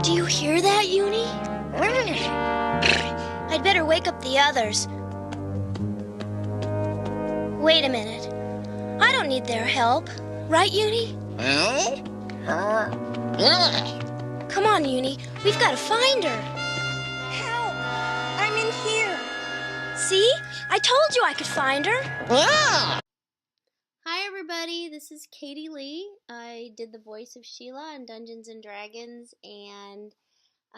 Do you hear that, Uni? I'd better wake up the others. Wait a minute. I don't need their help. Right, Uni? Come on, Uni. We've got to find her. Help! I'm in here. See? I told you I could find her. Hi everybody, this is Leigh. I did the voice of Sheila in Dungeons & Dragons, and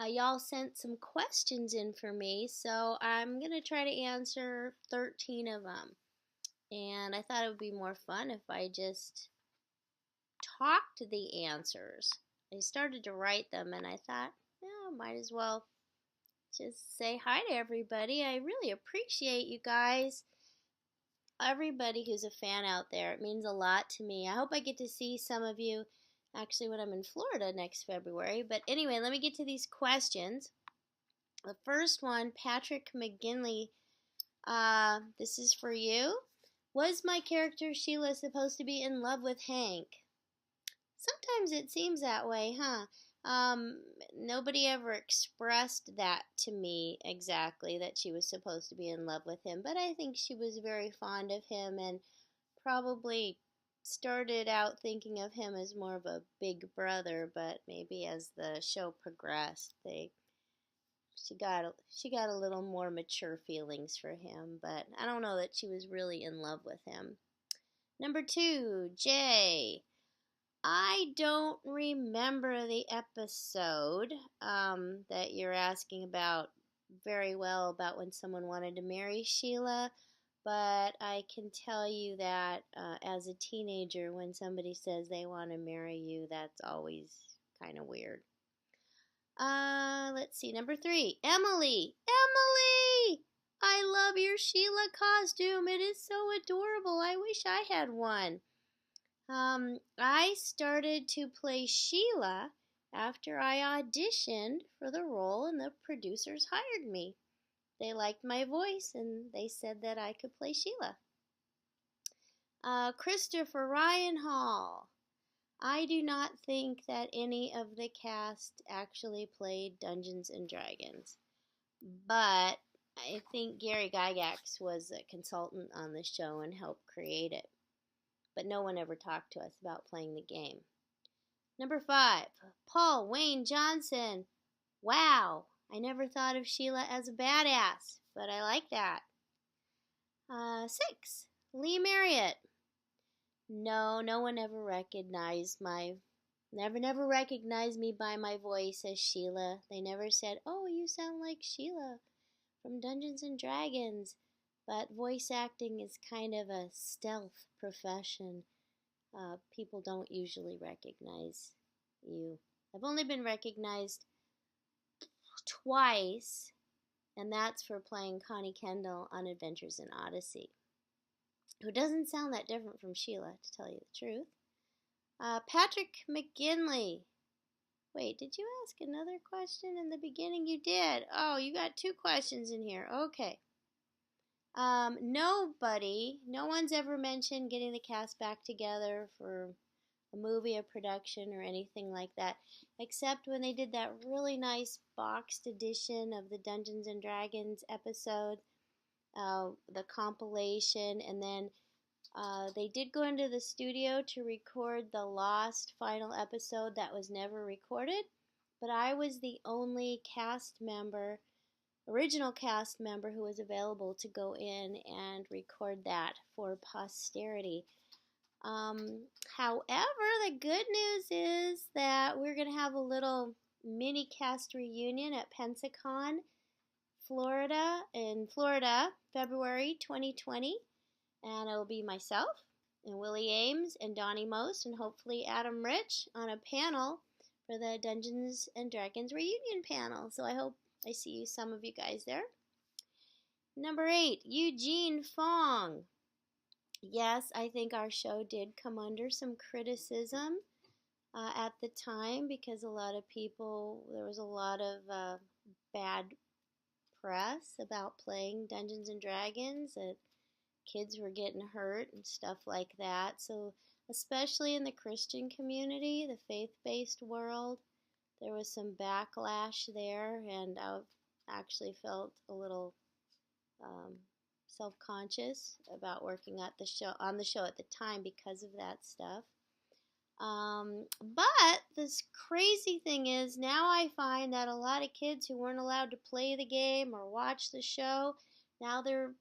y'all sent some questions in for me, so I'm going to try to answer 13 of them. And I thought it would be more fun if I just talked the answers. I started to write them, and I thought, might as well just say hi to everybody. I really appreciate you guys. Everybody who's a fan out there. It means a lot to me. I hope I get to see some of you actually when I'm in Florida next February. But anyway, let me get to these questions. The first one, Patrick McGinley, this is for you. Was my character Sheila supposed to be in love with Hank? Sometimes it seems that way, huh? Nobody ever expressed that to me exactly, that she was supposed to be in love with him, but I think she was very fond of him and probably started out thinking of him as more of a big brother, but maybe as the show progressed, she got a little more mature feelings for him, but I don't know that she was really in love with him. Number 2, Jay. I don't remember the episode that you're asking about very well, about when someone wanted to marry Sheila, but I can tell you that as a teenager, when somebody says they want to marry you, that's always kind of weird. Let's see, number 3, Emily! Emily! I love your Sheila costume. It is so adorable. I wish I had one. I started to play Sheila after I auditioned for the role and the producers hired me. They liked my voice and they said that I could play Sheila. Christopher Ryan Hall. I do not think that any of the cast actually played Dungeons & Dragons, but I think Gary Gygax was a consultant on the show and helped create it. But no one ever talked to us about playing the game. Number 5, Paul Wayne Johnson. Wow, I never thought of Sheila as a badass, but I like that. 6, Leigh Marriott. No one ever recognized never recognized me by my voice as Sheila. They never said, "Oh, you sound like Sheila from Dungeons & Dragons." But voice acting is kind of a stealth profession. People don't usually recognize you. I've only been recognized twice, and that's for playing Connie Kendall on Adventures in Odyssey, who doesn't sound that different from Sheila, to tell you the truth. Patrick McGinley. Wait, did you ask another question in the beginning? You did. Oh, you got 2 questions in here. Okay. No one's ever mentioned getting the cast back together for a movie or production or anything like that, except when they did that really nice boxed edition of the Dungeons & Dragons episode, the compilation, and then they did go into the studio to record the lost final episode that was never recorded, but I was the only original cast member who was available to go in and record that for posterity. However, the good news is that we're going to have a little mini cast reunion at Pensacon, in Florida, February 2020, and it will be myself and Willie Ames and Donnie Most and hopefully Adam Rich on a panel for the Dungeons & Dragons reunion panel. So I hope I see some of you guys there. Number 8, Eugene Fong. Yes, I think our show did come under some criticism at the time because there was a lot of bad press about playing Dungeons & Dragons, that kids were getting hurt and stuff like that. So especially in the Christian community, the faith-based world, there was some backlash there, and I actually felt a little um, self-conscious about working at the show on the show at the time because of that stuff. But this crazy thing is now I find that a lot of kids who weren't allowed to play the game or watch the show, now they're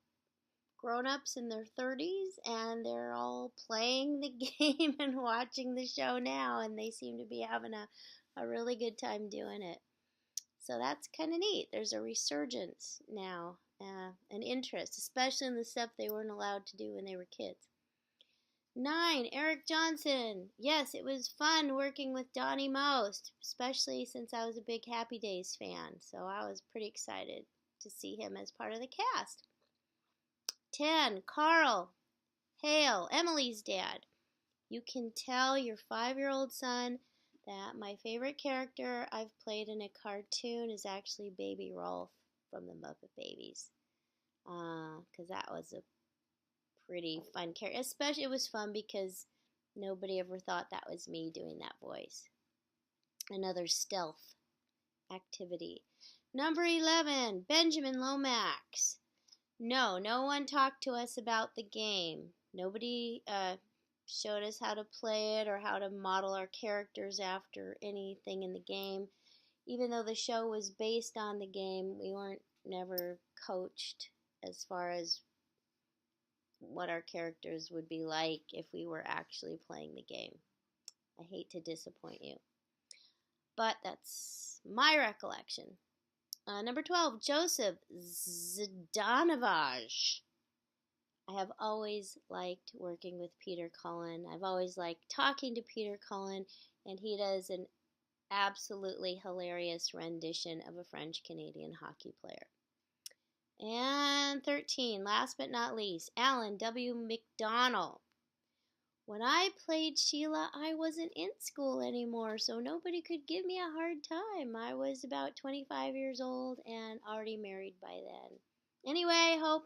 grown-ups in their 30s and they're all playing the game and watching the show now, and they seem to be having a really good time doing it. So that's kind of neat. There's a resurgence now, an interest, especially in the stuff they weren't allowed to do when they were kids. 9, Eric Johnson. Yes, it was fun working with Donnie Most, especially since I was a big Happy Days fan. So I was pretty excited to see him as part of the cast. 10, Carl Hale, Emily's dad. You can tell your 5-year-old son that my favorite character I've played in a cartoon is actually Baby Rolf from the Muppet Babies. Because that was a pretty fun character. Especially, it was fun because nobody ever thought that was me doing that voice. Another stealth activity. Number 11, Benjamin Lomax. No one talked to us about the game. Nobody showed us how to play it or how to model our characters after anything in the game. Even though the show was based on the game, we weren't never coached as far as what our characters would be like if we were actually playing the game. I hate to disappoint you, but that's my recollection. Number 12, Joseph Zdanovich. I have always liked working with Peter Cullen. I've always liked talking to Peter Cullen, and he does an absolutely hilarious rendition of a French-Canadian hockey player. And 13, last but not least, Alan W. McDonald. When I played Sheila, I wasn't in school anymore, so nobody could give me a hard time. I was about 25 years old and already married by then. Anyway, hope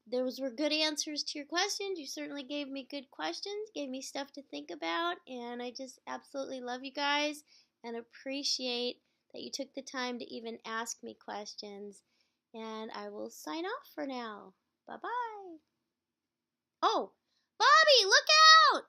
those were good answers to your questions. You certainly gave me good questions, gave me stuff to think about, and I just absolutely love you guys and appreciate that you took the time to even ask me questions. And I will sign off for now. Bye-bye. Oh, Bobby, look out!